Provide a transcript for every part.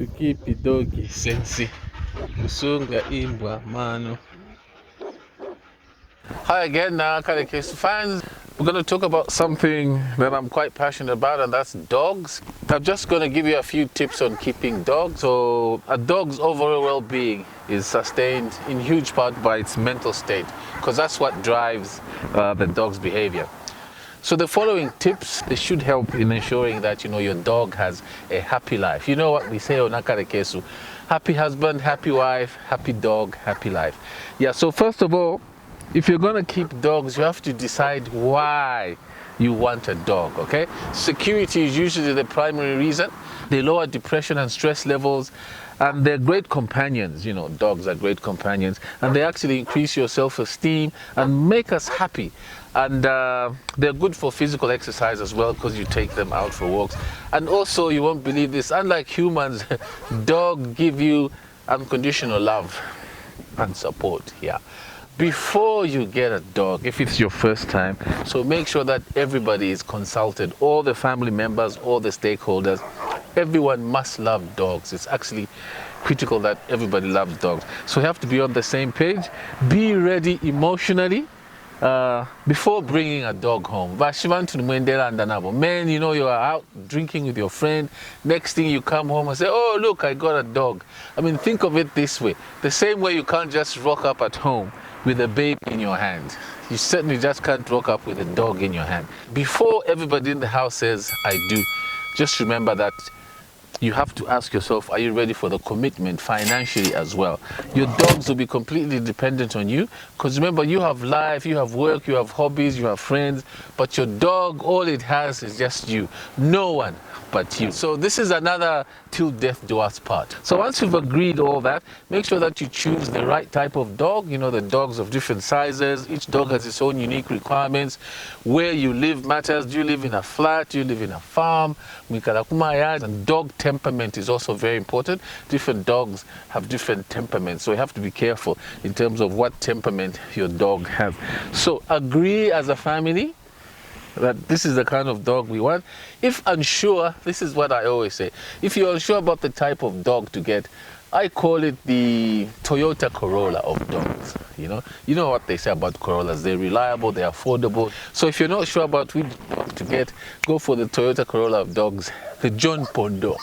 to keep the doggy sensi. Kusunga imbwa mano. Hi again, Karakesu fans. We're going to talk about something that I'm quite passionate about, and that's dogs. I'm just going to give you a few tips on keeping dogs. So a dog's overall well-being is sustained in huge part by its mental state, because that's what drives the dog's behavior. So the following tips, they should help in ensuring that your dog has a happy life. You know what we say on Akarekesu: happy husband, happy wife, happy dog, happy life. Yeah, so first of all, if you're going to keep dogs, you have to decide why you want a dog, okay? Security is usually the primary reason. They lower depression and stress levels, and they're great companions. Dogs are great companions, and they actually increase your self-esteem and make us happy. And they're good for physical exercise as well, because you take them out for walks. And also, you won't believe this, unlike humans, dogs give you unconditional love and support. Yeah. Before you get a dog, if it's your first time, so make sure that everybody is consulted, all the family members, all the stakeholders. Everyone must love dogs. It's actually critical that everybody loves dogs. So you have to be on the same page. Be ready emotionally before bringing a dog home. Man, you are out drinking with your friend. Next thing you come home and say, oh, look, I got a dog. I mean, think of it this way. The same way you can't just rock up at home with a baby in your hand. You certainly just can't rock up with a dog in your hand. Before everybody in the house says, I do, just remember that you have to ask yourself, are you ready for the commitment financially as well? Your dogs will be completely dependent on you, because remember, you have life, you have work, you have hobbies, you have friends, but your dog, all it has is just you. No one but you. So this is another till death do us part. So once you've agreed all that, make sure that you choose the right type of dog. The dogs of different sizes. Each dog has its own unique requirements. Where you live matters. Do you live in a flat? Do you live in a farm? And dog temperament is also very important. Different dogs have different temperaments, so you have to be careful in terms of what temperament your dog has. So agree as a family that this is the kind of dog we want. If unsure, this is what I always say. If you're unsure about the type of dog to get, I call it the Toyota Corolla of dogs. You know what they say about Corollas. They're reliable, they're affordable. So if you're not sure about which dog to get, go for the Toyota Corolla of dogs, the John Pondo.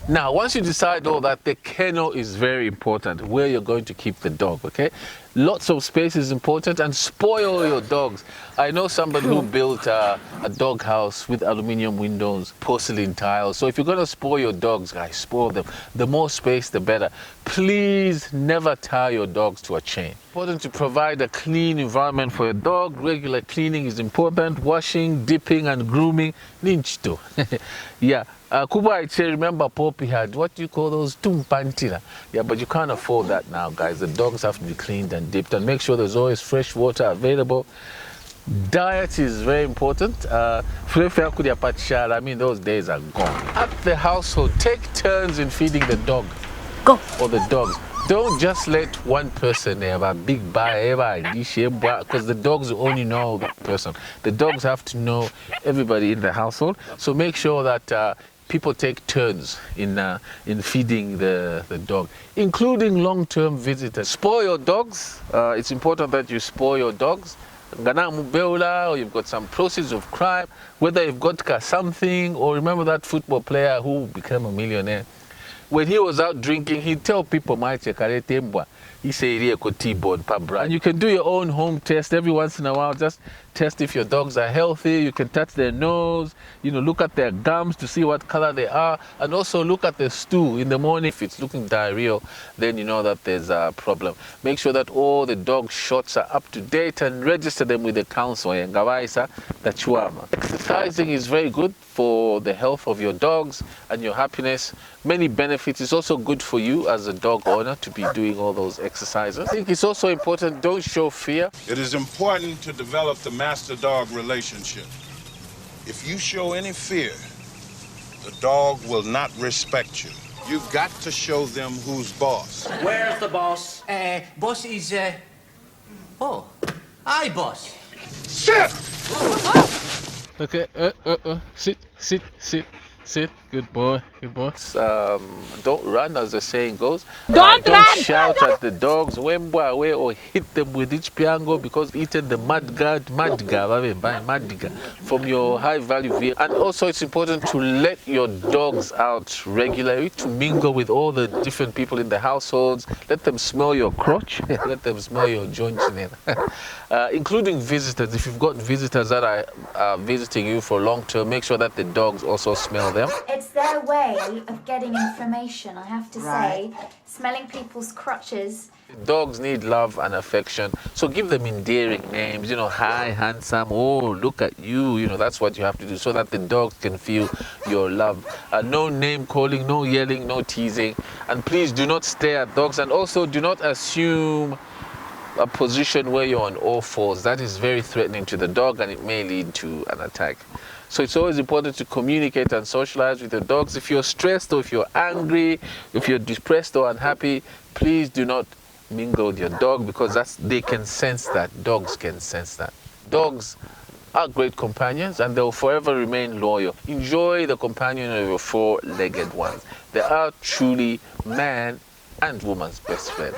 Now, once you decide all that, the kennel is very important, where you're going to keep the dog, okay? Lots of space is important, and spoil your dogs. I know somebody who built a dog house with aluminium windows, porcelain tiles. So if you're going to spoil your dogs, guys, spoil them. The more space, the better. Please never tie your dogs to a chain. Important to provide a clean environment for your dog. Regular cleaning is important. Washing, dipping, and grooming. Ninchito. Yeah. Kuba, I say, remember Poppy had, what do you call those? Tumpantira. Yeah, but you can't afford that now, guys. The dogs have to be cleaned and dipped, and make sure there's always fresh water available. Diet is very important. I mean, those days are gone. At the household, take turns in feeding the dog. Go. Or the dogs. Don't just let one person have a big because the dogs only know that person. The dogs have to know everybody in the household. So make sure that people take turns in feeding the dog, including long-term visitors. Spoil your dogs. It's important that you spoil your dogs. Or you've got some proceeds of crime, whether you've got something, or remember that football player who became a millionaire. When he was out drinking, he'd tell people, he say, and you can do your own home test every once in a while. Just test if your dogs are healthy. You can touch their nose, look at their gums to see what color they are, and also look at the stool in the morning. If it's looking diarrheal, then you know that there's a problem. Make sure that all the dog shots are up to date and register them with the council. Exercising is very good for the health of your dogs and your happiness. Many benefits. It's also good for you as a dog owner to be doing all those exercises. I think it's also important, don't show fear. It is important to develop the master-dog relationship. If you show any fear, the dog will not respect you. You've got to show them who's boss. Where's the boss? Boss is, oh, hi, boss. Sit! Okay, sit. Good boy, good boy. Don't run, as the saying goes. Don't Don't run! shout at the dogs, wembo away, or hit them with each piango because eaten the mudguard, from your high value vehicle. And also, it's important to let your dogs out regularly to mingle with all the different people in the households. Let them smell your crotch, let them smell your joints, including visitors. If you've got visitors that are visiting you for long term, make sure that the dogs also smell them. It's their way of getting information, I have to say. Smelling people's crotches. Dogs need love and affection, so give them endearing names, hi, handsome, oh, look at you, that's what you have to do so that the dogs can feel your love. No name calling, no yelling, no teasing, and please do not stare at dogs, and also do not assume a position where you're on all fours. That is very threatening to the dog and it may lead to an attack. So it's always important to communicate and socialize with your dogs. If you're stressed or if you're angry, if you're depressed or unhappy, please do not mingle with your dog because they can sense that. Dogs can sense that. Dogs are great companions and they'll forever remain loyal. Enjoy the companion of your four-legged ones. They are truly man and woman's best friend.